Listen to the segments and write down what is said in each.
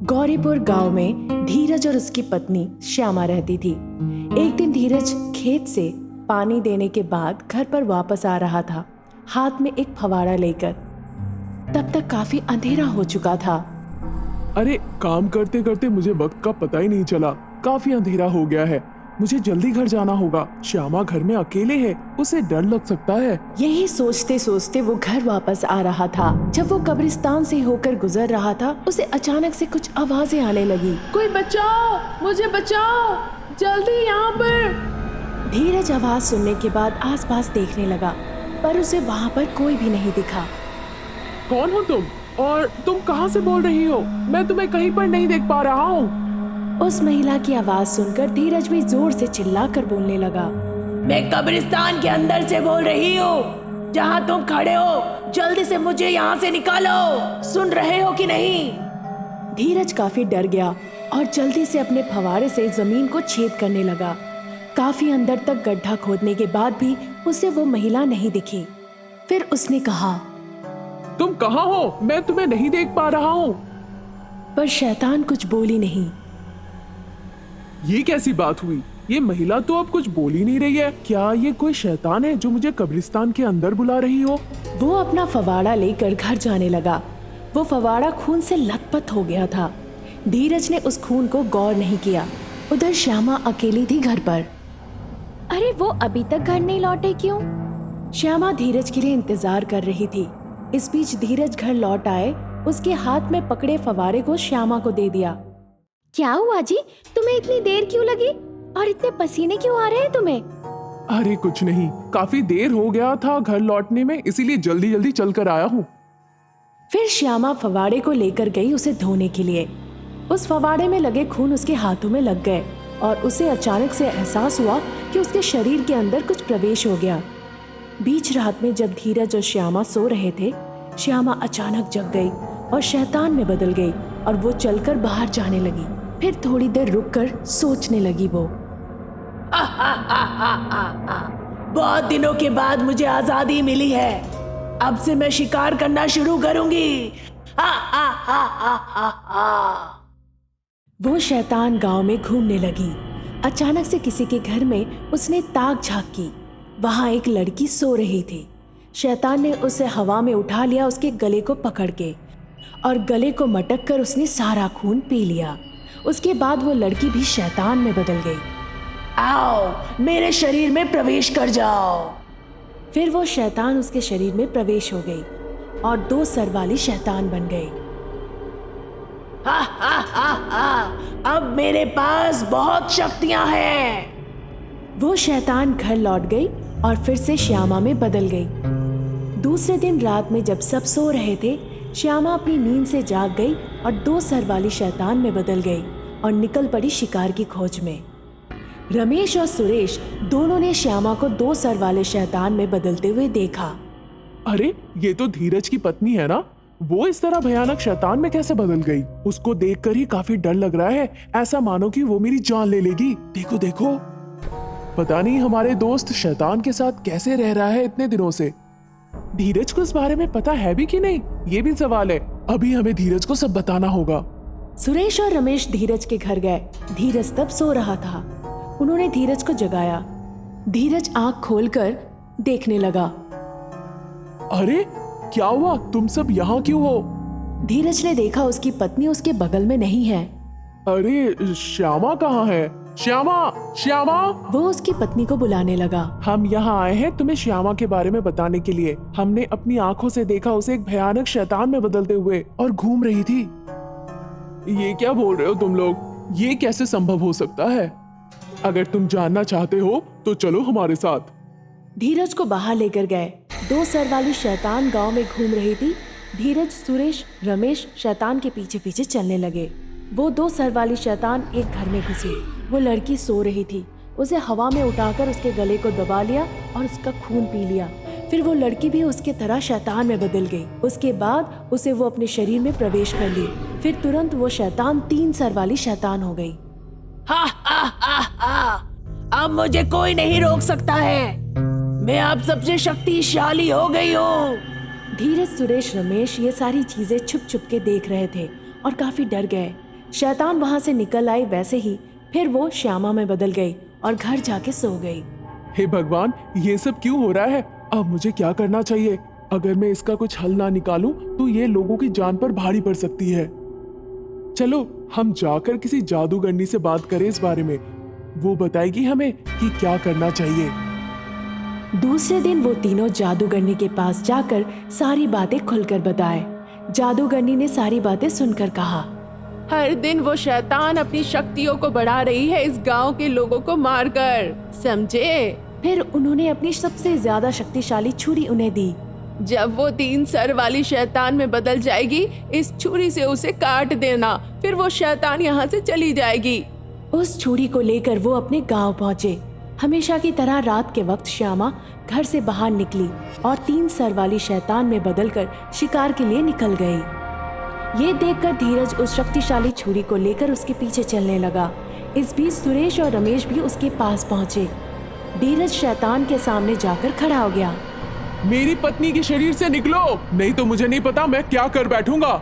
गौरीपुर गांव में धीरज और उसकी पत्नी श्यामा रहती थी। एक दिन धीरज खेत से पानी देने के बाद घर पर वापस आ रहा था, हाथ में एक फवाड़ा लेकर। तब तक काफी अंधेरा हो चुका था। अरे काम करते करते मुझे वक्त का पता ही नहीं चला। काफी अंधेरा हो गया है, मुझे जल्दी घर जाना होगा। श्यामा घर में अकेले है, उसे डर लग सकता है। यही सोचते सोचते वो घर वापस आ रहा था। जब वो कब्रिस्तान से होकर गुजर रहा था, उसे अचानक से कुछ आवाजें आने लगी। कोई बचाओ, मुझे बचाओ, जल्दी यहाँ पर। धीरज आवाज सुनने के बाद आसपास देखने लगा, पर उसे वहाँ पर कोई भी नहीं दिखा। कौन हो तुम और तुम कहाँ से बोल रही हो? मैं तुम्हें कहीं पर नहीं देख पा रहा हूँ। उस महिला की आवाज सुनकर धीरज भी जोर से चिल्लाकर बोलने लगा। मैं कब्रिस्तान के अंदर से बोल रही हूँ, जहाँ तुम खड़े हो, जल्दी से मुझे यहाँ से निकालो। सुन रहे हो कि नहीं? धीरज काफी डर गया और जल्दी से अपने फवाड़े से जमीन को छेद करने लगा। काफी अंदर तक गड्ढा खोदने के बाद भी उसे वो महिला नहीं दिखी। फिर उसने कहा, तुम कहाँ हो? मैं तुम्हें नहीं देख पा रहा हूँ। पर शैतान कुछ बोली नहीं। ये कैसी बात हुई? ये महिला तो अब कुछ बोल ही नहीं रही है। क्या ये कोई शैतान है जो मुझे कब्रिस्तान के अंदर बुला रही हो? वो अपना फवाड़ा लेकर घर जाने लगा। वो फवाड़ा खून से लथपथ हो गया था। धीरज ने उस खून को गौर नहीं किया। उधर श्यामा अकेली थी घर पर। अरे वो अभी तक घर नहीं लौटे क्यों? श्यामा धीरज के लिए इंतजार कर रही थी। इस बीच धीरज घर लौट आए। उसके हाथ में पकड़े फवाड़े को श्यामा को दे दिया। क्या हुआ जी, तुम्हें इतनी देर क्यों लगी और इतने पसीने क्यों आ रहे हैं तुम्हें? अरे कुछ नहीं, काफी देर हो गया था घर लौटने में, इसीलिए जल्दी जल्दी चल कर आया हूँ। फिर श्यामा फवाड़े को लेकर गई उसे धोने के लिए। उस फवाड़े में लगे खून उसके हाथों में लग गए और उसे अचानक से एहसास हुआ कि उसके शरीर के अंदर कुछ प्रवेश हो गया। बीच रात में जब धीरज और श्यामा सो रहे थे, श्यामा अचानक जग गई और शैतान में बदल गई और वो चलकर बाहर जाने लगी। फिर थोड़ी देर रुककर सोचने लगी वो। बहुत दिनों के बाद मुझे आजादी मिली है। अब से मैं शिकार करना शुरू करूंगी। वो शैतान गांव में घूमने लगी। अचानक से किसी के घर में उसने ताक झांक की। वहां एक लड़की सो रही थी। शैतान ने उसे हवा में उठा लिया, उसके गले को पकड़ के, और गले को मटक कर उसने सारा खून पी लिया। उसके बाद वो लड़की भी शैतान में बदल गई। आओ, मेरे शरीर में प्रवेश कर जाओ। फिर वो शैतान उसके शरीर में प्रवेश हो गई और 2 सर वाली शैतान बन गई। अब मेरे पास बहुत शक्तियां हैं। वो शैतान घर लौट गई और फिर से श्यामा में बदल गई। दूसरे दिन रात में जब सब सो रहे थे, श्यामा अपनी नींद से जाग गई और 2 सर वाली शैतान में बदल गई और निकल पड़ी शिकार की खोज में। रमेश और सुरेश दोनों ने श्यामा को 2 सर वाले शैतान में बदलते हुए देखा। अरे ये तो धीरज की पत्नी है ना? वो इस तरह भयानक शैतान में कैसे बदल गई? उसको देखकर ही काफी डर लग रहा है, ऐसा मानो कि वो मेरी जान ले लेगी। देखो देखो, पता नहीं हमारे दोस्त शैतान के साथ कैसे रह रहा है इतने दिनों से। धीरज को इस बारे में पता है भी कि नहीं, ये भी सवाल है। अभी हमें धीरज को सब बताना होगा। सुरेश और रमेश धीरज के घर गए। धीरज तब सो रहा था। उन्होंने धीरज को जगाया। धीरज आंख खोलकर देखने लगा। अरे क्या हुआ? तुम सब यहाँ क्यों हो? धीरज ने देखा उसकी पत्नी उसके बगल में नहीं है। अरे श्यामा कहाँ है? श्यामा, श्यामा! वो उसकी पत्नी को बुलाने लगा। हम यहाँ आए हैं तुम्हें श्यामा के बारे में बताने के लिए। हमने अपनी आंखों से देखा उसे एक भयानक शैतान में बदलते हुए और घूम रही थी। ये क्या बोल रहे हो तुम लोग? ये कैसे संभव हो सकता है? अगर तुम जानना चाहते हो तो चलो हमारे साथ। धीरज को बाहर लेकर गए। 2 सर वाली शैतान गांव में घूम रही थी। धीरज, सुरेश, रमेश शैतान के पीछे पीछे चलने लगे। वो 2 सर वाली शैतान एक घर में घुसी। वो लड़की सो रही थी। उसे हवा में उठाकर उसके गले को दबा लिया और उसका खून पी लिया। फिर वो लड़की भी उसके तरह शैतान में बदल गई। उसके बाद उसे वो अपने शरीर में प्रवेश कर ली। फिर तुरंत वो शैतान 3 सर वाली शैतान हो गई। अब मुझे कोई नहीं रोक सकता है। मैं अब सबसे शक्तिशाली हो गई हूँ। धीरज, सुरेश, रमेश ये सारी चीजें छुप छुप के देख रहे थे और काफी डर गए। शैतान वहां से निकल आई वैसे ही फिर वो श्यामा में बदल गई और घर जाके सो गई। हे भगवान, ये सब क्यों हो रहा है? अब मुझे क्या करना चाहिए? अगर मैं इसका कुछ हल ना निकालूं तो ये लोगों की जान पर भारी पड़ सकती है। चलो हम जाकर किसी जादूगरनी से बात करें इस बारे में। वो बताएगी हमें कि क्या करना चाहिए। दूसरे दिन वो तीनों जादूगरनी के पास जाकर सारी बातें खुलकर बताए। जादूगरनी ने सारी बातें सुनकर कहा, हर दिन वो शैतान अपनी शक्तियों को बढ़ा रही है इस गांव के लोगों को मारकर, समझे? फिर उन्होंने अपनी सबसे ज्यादा शक्तिशाली छुरी उन्हें दी। जब वो 3 सर वाली शैतान में बदल जाएगी, इस छुरी से उसे काट देना, फिर वो शैतान यहाँ से चली जाएगी। उस छुरी को लेकर वो अपने गांव पहुंचे। हमेशा की तरह रात के वक्त श्यामा घर से बाहर निकली और 3 सर वाली शैतान में बदलकर शिकार के लिए निकल गई। ये देखकर धीरज उस शक्तिशाली छुरी को लेकर उसके पीछे चलने लगा। इस बीच सुरेश और रमेश भी उसके पास पहुंचे। धीरज शैतान के सामने जाकर खड़ा हो गया। मेरी पत्नी के शरीर से निकलो, नहीं तो मुझे नहीं पता मैं क्या कर बैठूंगा।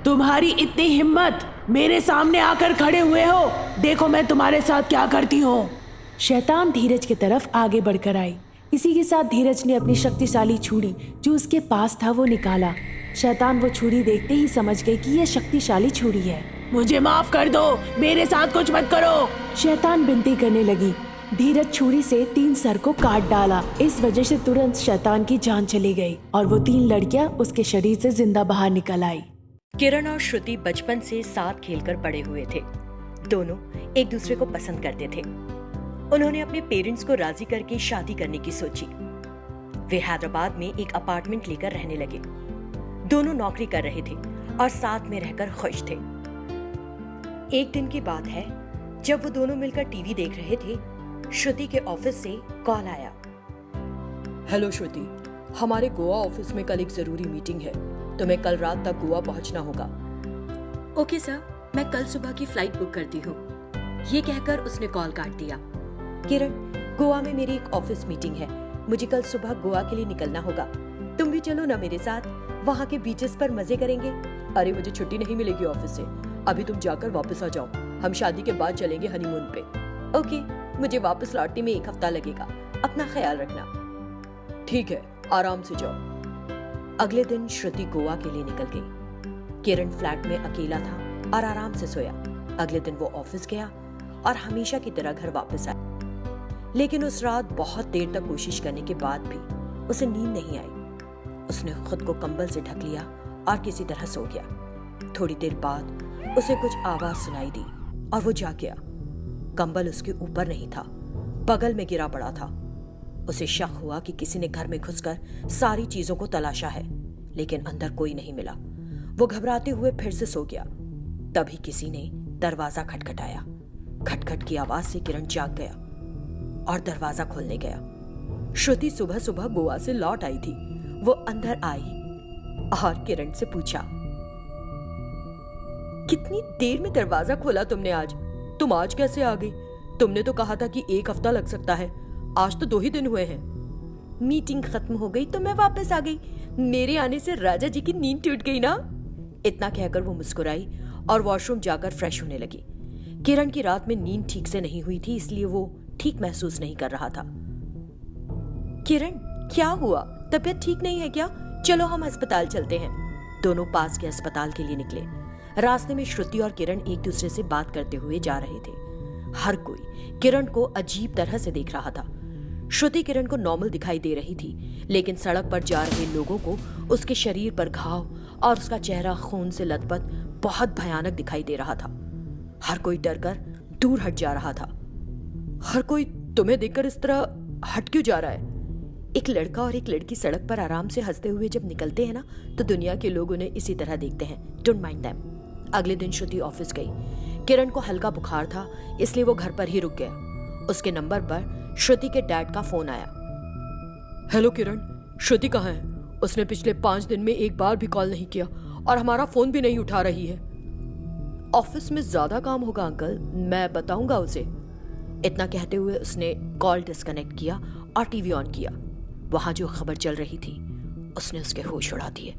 तुम्हारी इतनी हिम्मत, मेरे सामने आकर खड़े हुए हो, देखो मैं तुम्हारे साथ क्या करती हूँ। शैतान धीरज की तरफ आगे बढ़कर आई। इसी के साथ धीरज ने अपनी शक्तिशाली छुरी जो उसके पास था वो निकाला। शैतान वो छुरी देखते ही समझ गई कि यह शक्तिशाली छुरी है। मुझे माफ कर दो, मेरे साथ कुछ मत करो। शैतान विनती करने लगी। धीरज छुरी से 3 सर को काट डाला। इस वजह से तुरंत शैतान की जान चली गई और वो 3 लड़कियां उसके शरीर से जिंदा बाहर निकल आई। किरण और श्रुति बचपन से साथ खेलकर बड़े हुए थे। दोनों एक दूसरे को पसंद करते थे। उन्होंने अपने पेरेंट्स को राजी करके शादी करने की सोची। वे हैदराबाद में एक अपार्टमेंट लेकर रहने लगे। दोनों नौकरी कर रहे थे और साथ में रहकर खुश थे। एक दिन की बात है, जब वो दोनों मिलकर टीवी देख रहे थे, श्रुति के ऑफिस से कॉल आया। हेलो श्रुति, हमारे गोवा ऑफिस में कल एक जरूरी मीटिंग है। तुम्हें कल रात तक गोवा पहुंचना होगा। ओके सर, मैं कल सुबह की फ्लाइट बुक करती हूँ। ये कहकर उसने कॉल काट दिया। किरण, गोवा में मेरी एक ऑफिस मीटिंग है। मुझे कल सुबह गोवा के लिए निकलना होगा। तुम भी चलो ना मेरे साथ, वहाँ के बीचेस पर मजे करेंगे। अरे मुझे छुट्टी नहीं मिलेगी ऑफिस से, अभी तुम जाकर वापस आ जाओ। हम शादी के बाद चलेंगे हनीमून पे। ओके, मुझे वापस लौटने में 1 हफ्ता लगेगा। अपना ख्याल रखना। ठीक है, आराम से जाओ। अगले दिन श्रुति गोवा के लिए निकल गई। किरण फ्लैट में अकेला था और आराम से सोया। अगले दिन वो ऑफिस गया और हमेशा की तरह घर वापस आया। लेकिन उस रात बहुत देर तक कोशिश करने के बाद भी उसे नींद नहीं आई। उसने खुद को कंबल से ढक लिया और किसी तरह सो गया। थोड़ी देर बाद उसे कुछ आवाज सुनाई दी और वो जाग गया। कंबल उसके ऊपर नहीं था, बगल में गिरा पड़ा था। उसे शक हुआ कि किसी ने घर में घुसकर सारी चीजों को तलाशा है, लेकिन अंदर कोई नहीं मिला। वो घबराते हुए फिर से सो गया। तभी किसी ने दरवाजा खटखटाया। खटखट की आवाज से किरण जाग गया और दरवाजा खोलने गया। श्रुति सुबह सुबह गोवा से लौट आई थी। वो अंदर आई और किरण से पूछा, कितनी देर में दरवाजा खोला तुमने आज? तुम आज कैसे आ गई? तुमने तो कहा था कि 1 हफ्ता लग सकता है। आज तो 2 ही दिन हुए हैं। मीटिंग खत्म हो गई तो मैं वापस आ गई। मेरे आने से राजा जी की नींद टूट गई ना। इतना कहकर वो मुस्कुराई और वॉशरूम जाकर फ्रेश होने लगी। किरण की रात में नींद ठीक से नहीं हुई थी, इसलिए वो ठीक महसूस नहीं कर रहा था। किरण, क्या हुआ? तबीयत ठीक नहीं है क्या? चलो हम अस्पताल चलते हैं। दोनों पास के अस्पताल के लिए निकले। रास्ते में श्रुति और किरण एक दूसरे से बात करते हुए जा रहे थे। हर कोई किरण को अजीब तरह से देख रहा था। श्रुति किरण को नॉर्मल दिखाई दे रही थी, लेकिन सड़क पर जा रहे लोगों को उसके शरीर पर घाव और उसका चेहरा खून से लथपथ बहुत भयानक दिखाई दे रहा था। हर कोई डरकर दूर हट जा रहा था। हर कोई तुम्हें देखकर इस तरह हट क्यों जा रहा है? एक लड़का और एक लड़की सड़क पर आराम से हंसते हुए जब निकलते हैं ना, तो दुनिया के लोग उन्हें इसी तरह देखते हैं। Don't mind them. अगले दिन श्रुति ऑफिस गई। किरण को हल्का बुखार था, इसलिए वो घर पर ही रुक गया। उसके नंबर पर श्रुति के डैड का फोन आया। हेलो किरण, श्रुति कहाँ है? उसने पिछले 5 दिन में एक बार भी कॉल नहीं किया और हमारा फोन भी नहीं उठा रही है। ऑफिस में ज्यादा काम होगा अंकल, मैं बताऊंगा उसे। इतना कहते हुए उसने कॉल डिस्कनेक्ट किया और टीवी ऑन किया। वहां जो खबर चल रही थी उसने उसके होश उड़ा दिए।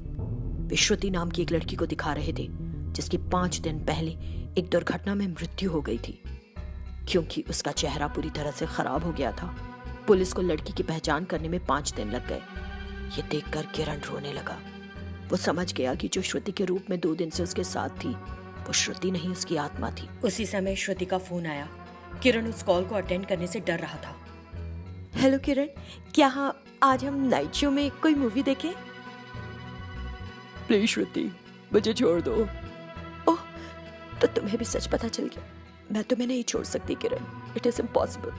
वे श्रुति नाम की एक लड़की को दिखा रहे थे। जिसकी 5 दिन पहले एक दुर्घटना में मृत्यु हो गई थी। क्योंकि उसका चेहरा पूरी तरह से खराब हो गया था, पुलिस को लड़की की पहचान करने में 5 दिन लग गए। ये देखकर किरण रोने लगा। वो समझ गया कि जो श्रुति के रूप में 2 दिन से उसके साथ थी, वो श्रुति नहीं उसकी आत्मा थी। उसी समय श्रुति का फोन आया। किरण उस कॉल को अटेंड करने से डर रहा था। हेलो किरण, क्या आज हम नाइट शो में कोई मूवी देखें? प्लीज श्रुति, मुझे छोड़ दो। ओह, तो तुम्हें भी सच पता चल गया। मैं तुम्हें नहीं छोड़ सकती किरण, इट इज इम्पॉसिबल।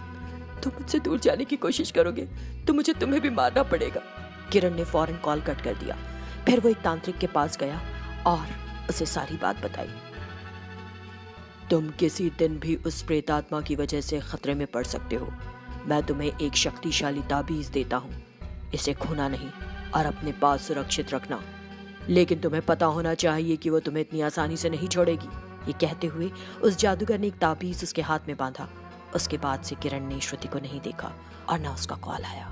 तुम मुझसे दूर जाने की कोशिश करोगे तो मुझे तुम्हें भी मारना पड़ेगा। किरण ने फौरन कॉल कट कर दिया। फिर वो एक तांत्रिक के पास गया और उसे सारी बात बताई। तुम किसी दिन भी उस प्रेतात्मा की वजह से खतरे में पड़ सकते हो। मैं तुम्हें एक शक्तिशाली ताबीज देता हूँ। इसे खोना नहीं और अपने पास सुरक्षित रखना, लेकिन तुम्हें पता होना चाहिए कि वो तुम्हें इतनी आसानी से नहीं छोड़ेगी। ये कहते हुए उस जादूगर ने एक ताबीज उसके हाथ में बांधा। उसके बाद से किरण ने श्रुति को नहीं देखा और न उसका कॉल आया।